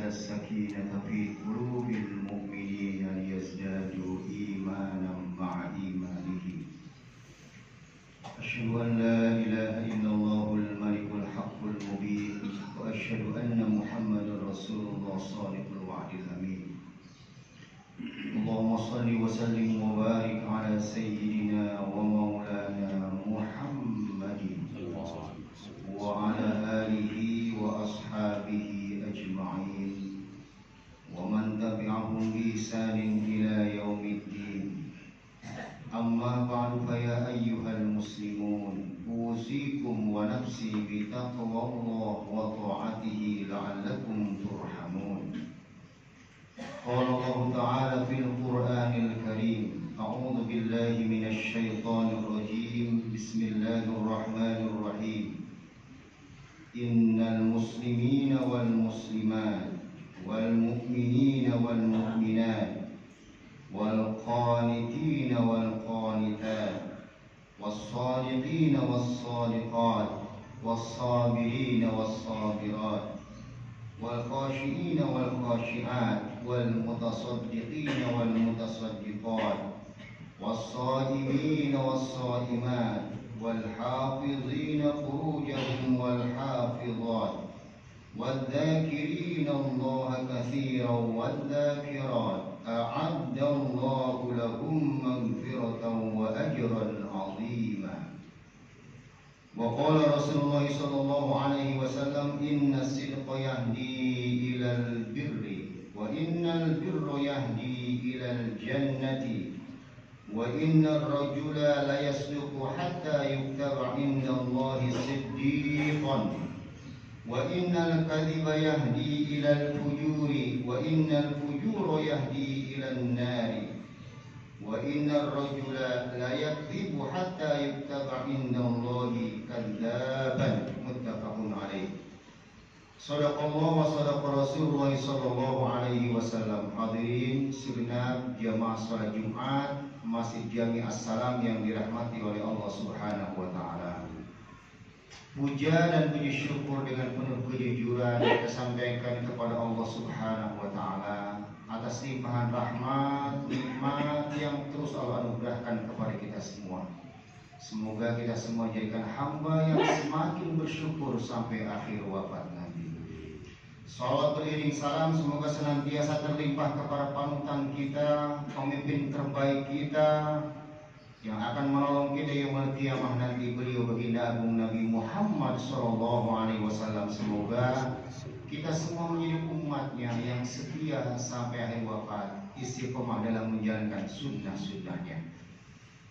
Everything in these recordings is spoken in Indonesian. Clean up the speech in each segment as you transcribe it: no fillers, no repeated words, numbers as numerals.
السكينة في قلوب المؤمنين ليزدادوا إيمانا مع إيمانهم. أشهد أن لا إله إلا الله الملك الحق المبين، وأشهد أن محمدا رسول الله صادق الوعد الأمين. اللهم صل وسلم وبارك على سيدنا ومولانا محمد وعلى آله وأصحابه أجمعين ومن تبعهم بإحسان إلى يوم الدين. أما بعد فيا أيها المسلمون أوصيكم ونفسي بتقوى الله وطاعته لعلكم ترحمون. قال الله تعالى في القرآن الكريم: أعوذ بالله من الشيطان الرجيم، بسم الله الرحمن الرحيم. إن المسلمين والمسلمات والمؤمنين والمؤمنات والقانتين والقانتات والصادقين والصادقات والصابرين والصابرات والخاشعين والخاشعات والمتصدقين والمتصدقات والصائمين والصائمات والحافظين فروجهم والحافظات والذاكرين الله كثيرا والذاكرات أعد الله لهم مغفرة وأجرا عظيما. وقال رسول الله صلى الله عليه وسلم: إن الصدق يهدي إلى البر وإن البر يهدي إلى الجنة وإن الرجل ليصدق حتى يكتب عند الله صديقا وإن الكذب يهدي إلى الفجور وإن الفجور يهدي إلى النار وإن الرجل لا يكذب حتى يكتب عند الله كذابا. متفق عليه. Sadaqallah wa sadaqa Rasulullah sallallahu alaihi wasallam. Hadirin segenap jamaah salat Jumat Masjid Jami As-Salam yang dirahmati oleh Allah Subhanahu wa taala. Puja dan puji syukur dengan penuh kejujuran kita sampaikan kepada Allah Subhanahu wa taala atas limpahan rahmat, nikmat yang terus Allah anugerahkan kepada kita semua. Semoga kita semua jadikan hamba yang semakin bersyukur sampai akhir wafat nanti. Salawat beriring salam semoga senantiasa terlimpah kepada panutan kita, pemimpin terbaik kita, yang akan menolong kita yaumul qiyamah nanti, beliau baginda agung Nabi Muhammad sallallahu alaihi wasallam. Semoga kita semua menjadi umatnya yang setia sampai akhir wafat, istiqomah dalam menjalankan sunnah-sunnahnya.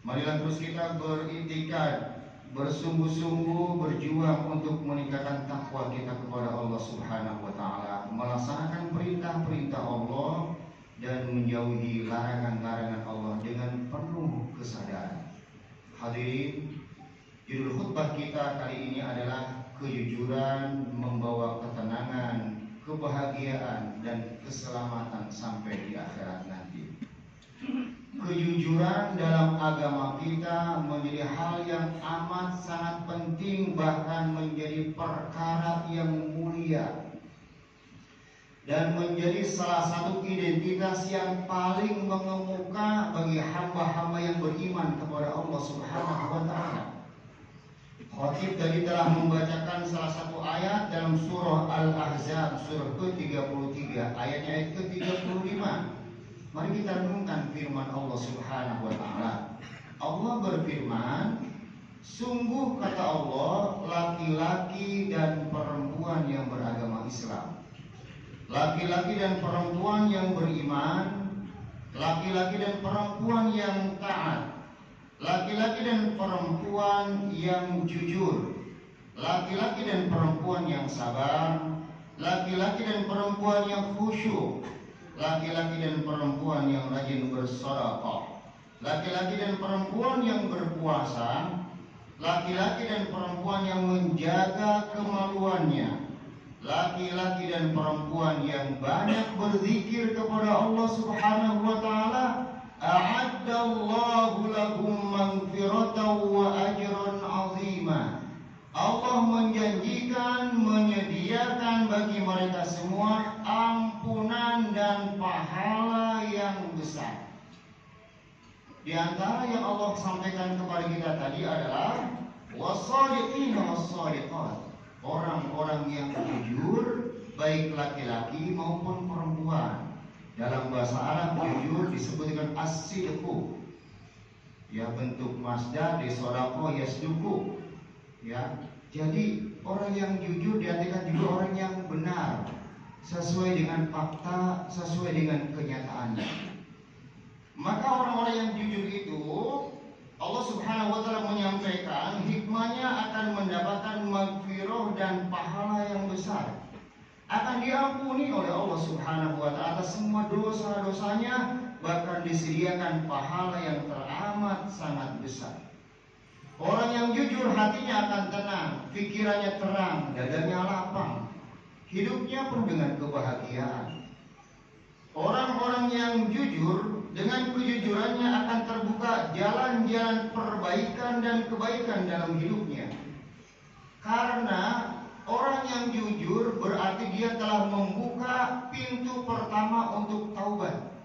Marilah terus kita beritikad, bersungguh-sungguh berjuang untuk meningkatkan takwa kita kepada Allah Subhanahu wa taala, melaksanakan perintah-perintah Allah dan menjauhi larangan-larangan Allah dengan penuh kesadaran. Hadirin, judul khutbah kita kali ini adalah kejujuran membawa ketenangan, kebahagiaan dan keselamatan sampai di akhirat nanti. Kejujuran dalam agama kita menjadi hal yang amat sangat penting, bahkan menjadi perkara yang mulia dan menjadi salah satu identitas yang paling mengemuka bagi hamba-hamba yang beriman kepada Allah Subhanahu wa taala. Khatib tadi telah membacakan salah satu ayat dalam surah Al-Ahzab, surah ke-33, ayat ke-35. Mari kita renungkan firman Allah Subhanahu wa taala. Allah berfirman, sungguh kata Allah, laki-laki dan perempuan yang beragama Islam, laki-laki dan perempuan yang beriman, laki-laki dan perempuan yang taat, laki-laki dan perempuan yang jujur, laki-laki dan perempuan yang sabar, laki-laki dan perempuan yang khusyuk, laki-laki dan perempuan yang rajin bersedekah, laki-laki dan perempuan yang berpuasa, laki-laki dan perempuan yang menjaga kemaluannya, laki-laki dan perempuan yang banyak berzikir kepada Allah Subhanahu wa taala. A'addallahu lahum maghfiratan wa ajran 'azima. Allah menjanjikan, menyediakan sediakan bagi mereka semua ampunan dan pahala yang besar. Di antara yang Allah sampaikan kepada kita tadi adalah was-shadiqina was-shadiqat, orang-orang yang jujur baik laki-laki maupun perempuan. Dalam bahasa Arab jujur disebut dengan as-sidqu, ya, bentuk masdar di sodaqo yasduqu, ya. Jadi orang yang jujur diartikan juga orang yang benar, sesuai dengan fakta, sesuai dengan kenyataannya. Maka orang-orang yang jujur itu Allah Subhanahu wa taala menyampaikan hikmahnya akan mendapatkan maghfirah dan pahala yang besar. Akan diampuni oleh Allah Subhanahu wa taala atas semua dosa-dosanya, bahkan disediakan pahala yang teramat sangat besar. Orang yang jujur hatinya akan tenang, pikirannya terang, dadanya lapang, hidupnya penuh dengan kebahagiaan. Orang-orang yang jujur, dengan kejujurannya akan terbuka jalan-jalan perbaikan dan kebaikan dalam hidupnya. Karena orang yang jujur berarti dia telah membuka pintu pertama untuk taubat.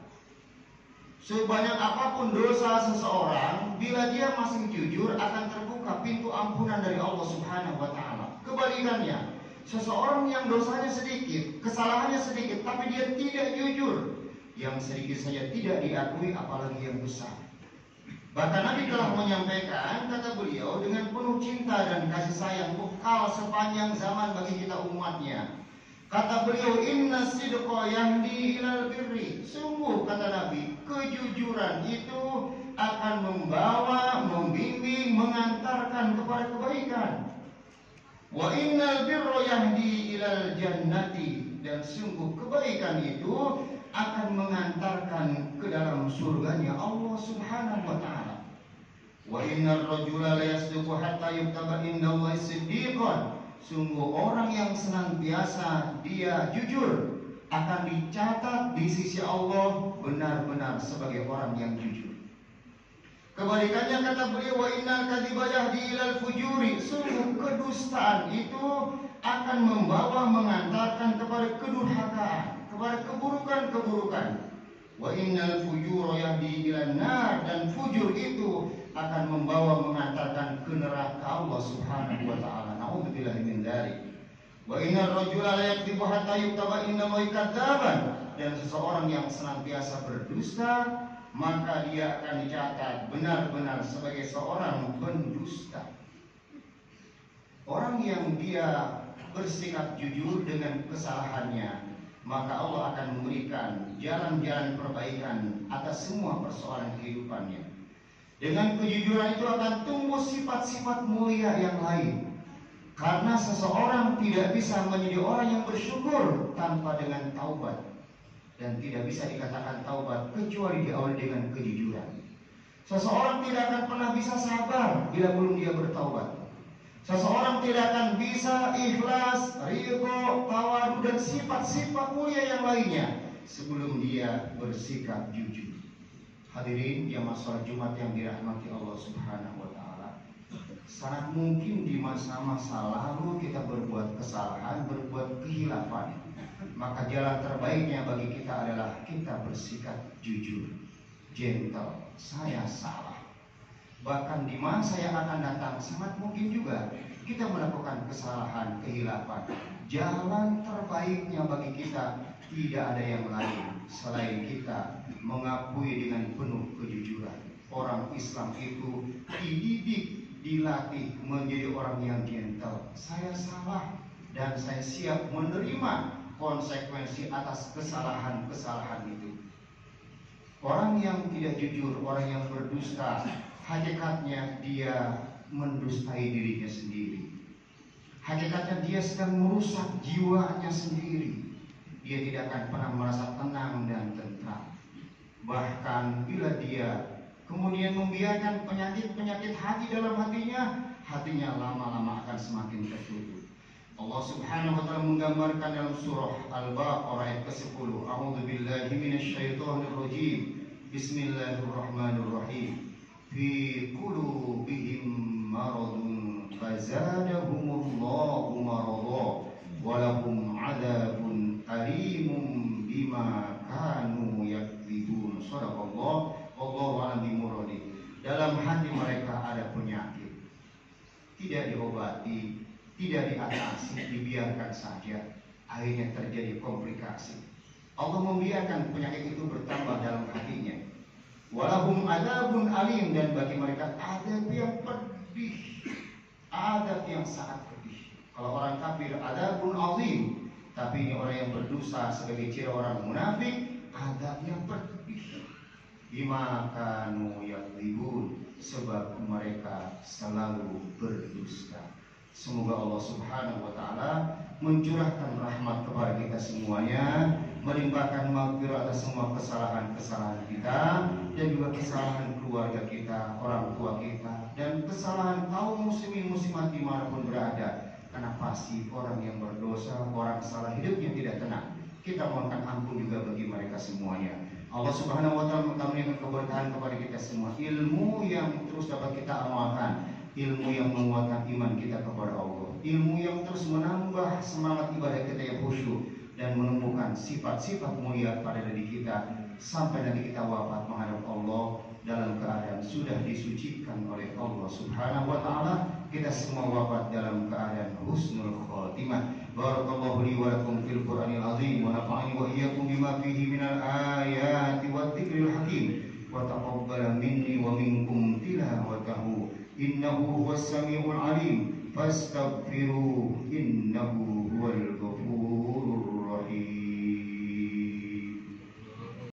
Sebanyak apapun dosa seseorang, bila dia masih jujur akan terbuka pintu ampunan dari Allah Subhanahu wa taala. Kebalikannya, seseorang yang dosanya sedikit, kesalahannya sedikit, tapi dia tidak jujur, yang sedikit saja tidak diakui apalagi yang besar. Bahkan Nabi telah menyampaikan, kata beliau, dengan penuh cinta dan kasih sayang bekal sepanjang zaman bagi kita umatnya. Kata beliau, inna sidqa yahdi ilal birri. Sungguh, kata Nabi, kejujuran itu akan membawa, membimbing, mengantarkan kepada kebaikan. Wa innal birra yahdi ilal jannati. Dan sungguh kebaikan itu akan mengantarkan ke dalam surganya Allah Subhanahu wa taala. Wa innar rajula la yasduqu hatta yuktaba indallahi siddiqan. Sungguh orang yang senantiasa dia jujur akan dicatat di sisi Allah benar-benar sebagai orang yang jujur. Kebalikannya kata beliau, wa innal kadhiba yahdi ilal fujuri. Sungguh kedustaan itu akan membawa, mengantarkan kepada kedurhakaan, kepada keburukan-keburukan. Wa innal fujura yahdi ilan nar. Dan fujur itu akan membawa, mengantarkan ke neraka Allah Subhanahu wa taala. Na'udzubillahi min dzalik. Wa innar rajula la yakdzibu hatta yuktaba innahu kadzaban. Dan seseorang yang senantiasa berdusta, maka dia akan dicatat benar-benar sebagai seorang pendusta. Orang yang dia bersikap jujur dengan kesalahannya, maka Allah akan memberikan jalan-jalan perbaikan atas semua persoalan kehidupannya. Dengan kejujuran itu akan tumbuh sifat-sifat mulia yang lain. Karena seseorang tidak bisa menjadi orang yang bersyukur tanpa dengan taubat. Dan tidak bisa dikatakan taubat kecuali diawali dengan kejujuran. Seseorang tidak akan pernah bisa sabar bila belum dia bertaubat. Seseorang tidak akan bisa ikhlas, ridho, tawadu dan sifat-sifat mulia yang lainnya sebelum dia bersikap jujur. Hadirin jamaah salat Jumat yang dirahmati Allah Subhanahu wa taala. Sangat mungkin di masa-masa lalu kita berbuat kesalahan, berbuat kehilafan. Maka jalan terbaiknya bagi kita adalah kita bersikap jujur, gentle. Saya salah. Bahkan di masa yang akan datang sangat mungkin juga kita melakukan kesalahan, kehilafan. Jalan terbaiknya bagi kita tidak ada yang lain selain kita mengakui dengan penuh kejujuran. Orang Islam itu dididik, dilatih menjadi orang yang gentle. Saya salah dan saya siap menerima konsekuensi atas kesalahan-kesalahan itu. Orang yang tidak jujur, orang yang berdusta, hakikatnya dia mendustai dirinya sendiri. Hakikatnya dia sedang merusak jiwanya sendiri. Dia tidak akan pernah merasa tenang dan tentram. Bahkan bila dia kemudian membiarkan penyakit-penyakit hati dalam hatinya lama-lama akan semakin tertutup. Allah Subhanahu wa taala menggambarkan dalam surah Al-Baqarah ayat ke-10. A'udzubillahi minasyaitonir rajim. Bismillahirrahmanirrahim. Fi qulubihim maradun fazadahumullahu marada wa lahum 'adzabun tidak diatasi, dibiarkan saja, akhirnya terjadi komplikasi. Allah membiarkan penyakit itu bertambah dalam hatinya. Walahum adzabun alim, dan bagi mereka adab yang pedih, adab yang sangat pedih. Kalau orang kafir adzabun azim, tapi ini orang yang berdosa sebagai ciri orang munafik, adabnya pedih. Bima kanu yakdzibun, sebab mereka selalu berdusta. Semoga Allah Subhanahu wa taala mencurahkan rahmat kepada kita semuanya, melimpahkan maghfirah atas semua kesalahan-kesalahan kita dan juga kesalahan keluarga kita, orang tua kita, dan kesalahan kaum muslimin muslimat dimanapun berada. Karena pasti orang yang berdosa, orang salah hidupnya tidak tenang. Kita mohonkan ampun juga bagi mereka semuanya. Allah Subhanahu wa taala memberikan keberkahan kepada kita semua, ilmu yang terus dapat kita amalkan, ilmu yang menguatkan iman kita kepada Allah, ilmu yang terus menambah semangat ibadah kita yang khusyuk dan menumbuhkan sifat-sifat mulia pada diri kita sampai nanti kita wafat menghadap Allah dalam keadaan sudah disucikan oleh Allah Subhanahu wa taala. Kita semua wafat dalam keadaan husnul khotimah. Barakallahu li wa lakum fil Qur'anil azim wa nafa'ani wa iyyakum bima fihi minal ayati wa dzikril hakim wa taqabbala minni wa minkum tilawatahu innahu huwas samiul alim fastaghfiruhu innahu huwal